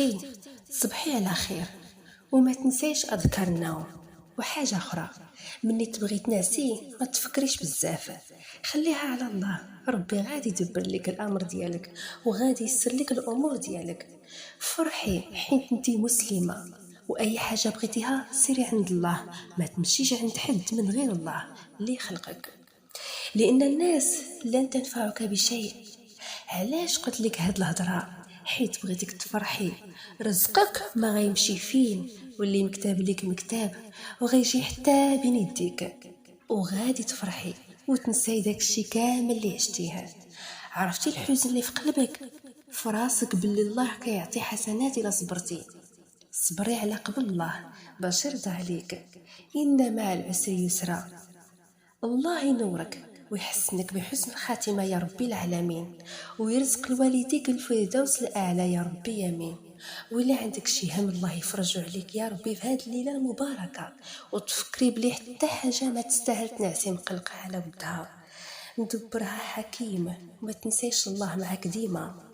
اختي، تصبحي على خير وما تنسيش اذكار النوم. وحاجه اخرى، مني تبغي تنعسي ما تفكريش بزاف، خليها على الله. ربي غادي يدبر لك الامر ديالك وغادي يسر لك الامور ديالك. فرحي حيت انتي مسلمه، واي حاجه بغيتيها سيري عند الله، ما تمشيش عند حد من غير الله اللي خلقك، لان الناس لن تنفعك بشيء. علاش قلت لك هاد الهضره؟ حيت بغيتك تفرحي. رزقك ما غيمشي فين، واللي مكتاب لك مكتاب وغيجي حتى بين يديك، وغادي تفرحي وتنسي داكشي كامل اللي عشتيها. عرفتي الحزن اللي في قلبك؟ فراسك باللي الله كيعطي حسنات الا صبرتي. صبري على قبل الله باش يرضى عليك، ان مع العسر يسرا. الله ينورك ويحسنك بحسن الخاتمة يا ربي العالمين، ويرزق لوالديك الفردوس الأعلى يا ربي يمين. وإلا عندك شي هم الله يفرجه عليك يا ربي في هذه الليلة المباركة، وتفكري بلي حتى حاجة ما تستاهل تنعسي مقلقة على ودها، ندبرها حكيم وما تنسيش الله معك ديما.